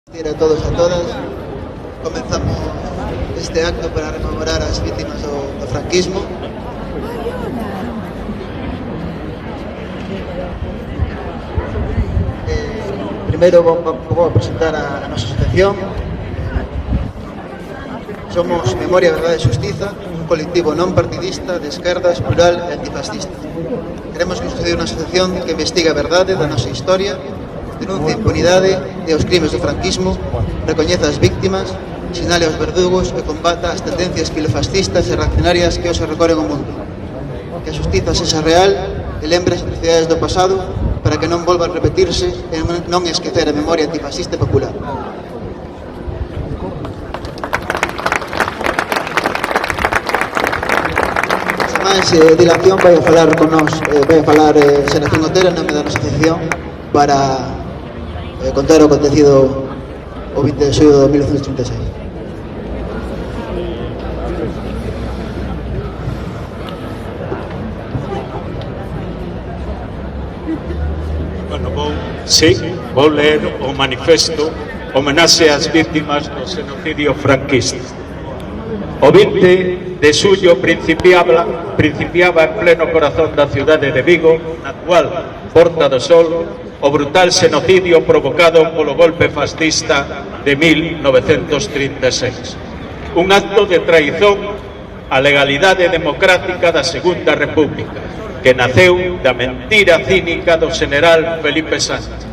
A todos e a todas, comenzamos este acto para rememorar as vítimas do franquismo. Primeiro vou presentar a nosa asociación. Somos Memoria, Verdade e Xustiza, un colectivo non partidista de esquerdas, plural e antifascista. Queremos que suceda unha asociación que investigue a verdade da nosa historia, denuncia a impunidade e os crimes do franquismo, recoñeza as víctimas, sinale aos verdugos e combata as tendencias filofascistas e reaccionarias que hoxe recorren o mundo. Que a xustiza sexa real e lembre as atrocidades do pasado para que non volva a repetirse e non esquecer a memoria antifascista e popular. Dilación vai a falar con nós, vai a falar Xeración Otero en nome da nosa asociación para contar o acontecido o 20 de xullo de 1936. Bueno, vou ler o manifesto homenaxe ás vítimas do xenocidio franquista. O 20 de xullo principiaba en pleno corazón da cidade de Vigo, na actual Porta do Sol, o brutal xenocidio provocado polo golpe fascista de 1936. Un acto de traizón á legalidade democrática da Segunda República, que naceu da mentira cínica do general Felipe Sánchez,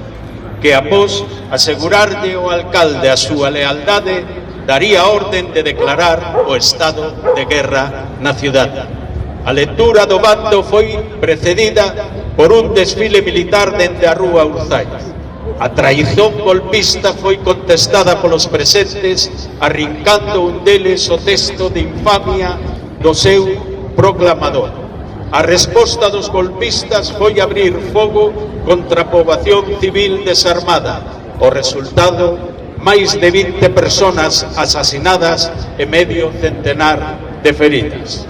que após asegurarlle ao alcalde a súa lealdade, daría orden de declarar o estado de guerra na cidade. A lectura do bando foi precedida por un desfile militar dende a rúa Urzai. A traizón golpista foi contestada polos presentes, arrincando un deles o texto de infamia do seu proclamador. A resposta dos golpistas foi abrir fogo contra a poboación civil desarmada. O resultado, máis de 20 personas asasinadas e medio centenar de feridas.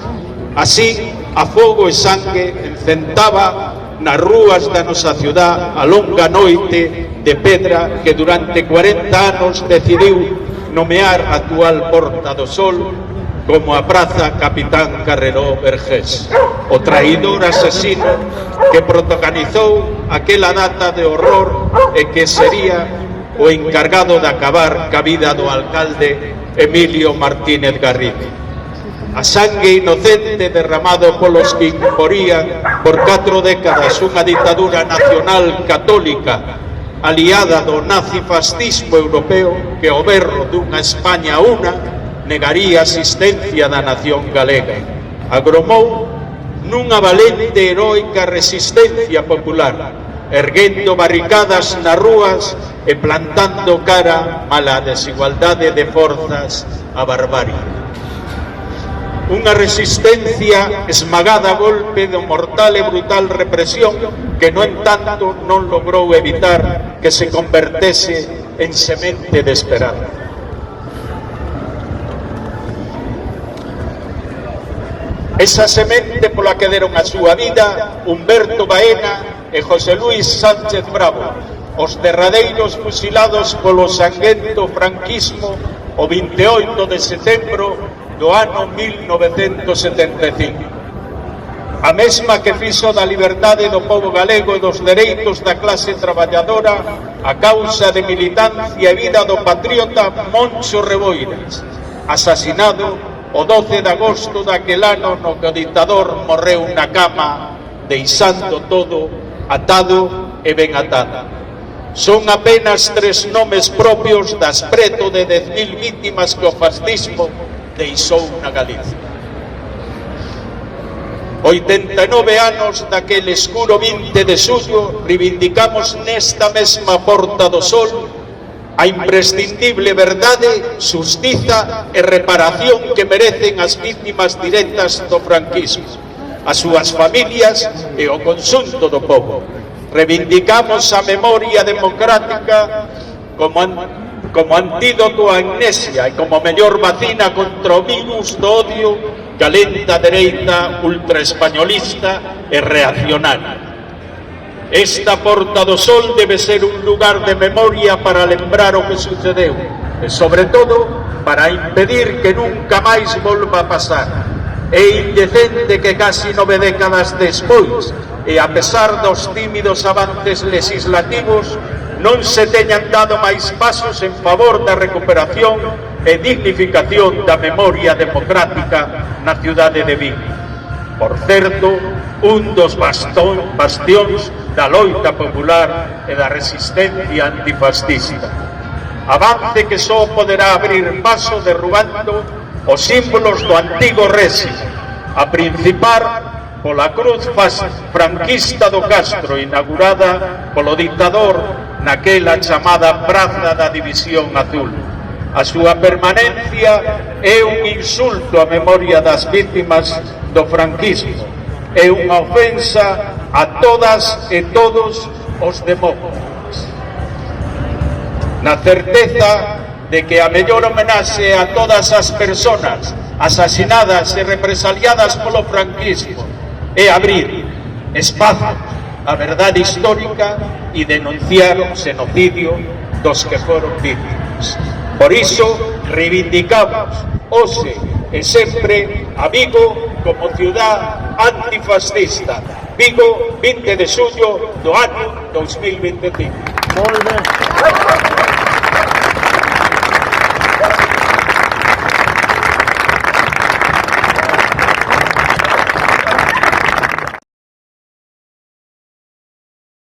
Así, a fogo e sangue encentaba nas rúas da nosa ciudad a longa noite de pedra que durante 40 anos decidiu nomear a actual Porta do Sol como a Praza Capitán Carreró Vergés, o traidor asesino que protagonizou aquela data de horror e que sería o encargado de acabar ca vida do alcalde Emilio Martínez Garrido. A sangue inocente derramado polos que imporían por 4 décadas unha ditadura nacional católica aliada do nazifascismo europeo que ao berro dunha España una negaría a existencia da nación galega. Agromou nunha valente e heroica resistencia popular, erguendo barricadas nas rúas e plantando cara a la desigualdade de forzas a barbarie. Unha resistencia esmagada a golpe de mortal e brutal represión que, no entanto, non logrou evitar que se convertese en semente de esperanza. Esa semente pola que deron a súa vida Humberto Baena e José Luis Sánchez Bravo, os derradeiros fusilados polo sanguento franquismo o 28 de setembro do ano 1975. A mesma que fixo da liberdade do pobo galego e dos dereitos da clase traballadora a causa de militancia e vida do patriota Moncho Reboiras, asasinado o 12 de agosto daquel ano no que o dictador morreu na cama, deixando todo atado e ben atado. Son apenas 3 nomes propios das preto de 10.000 vítimas que o fascismo deixou na Galicia. 89 anos daquele escuro 20 de xullo reivindicamos nesta mesma Porta do Sol a imprescindible verdade, xustiza e reparación que merecen as vítimas directas do franquismo, as súas familias e o conxunto do pobo. Reivindicamos a memoria democrática como antídoto á amnesia e como mellor vacina contra o virus do odio que alenta a dereita ultraespañolista e reaccionaria. Esta Porta do Sol debe ser un lugar de memoria para lembrar o que sucedeu e, sobre todo, para impedir que nunca máis volva a pasar. É indecente que casi 9 décadas despois, e a pesar dos tímidos avances legislativos, non se teñan dado máis pasos en favor da recuperación e dignificación da memoria democrática na cidade de Vigo. Por certo, un dos bastións da loita popular e da resistencia antifascista. Avance que só poderá abrir paso derrubando os símbolos do antigo réxime, a principar pola cruz franquista do Castro, inaugurada polo dictador naquela chamada Praza da División Azul. A súa permanencia é un insulto á memoria das vítimas do franquismo, é unha ofensa a todas e todos os demócratas. Na certeza de que a mellor homenaxe a todas as persoas asasinadas e represaliadas polo franquismo é abrir espazo á verdade histórica e denunciar o xenocidio dos que foron vítimas. Por iso, reivindicamos hoxe e sempre a Vigo como ciudad antifascista. Vigo, 20 de xullo do ano 2025.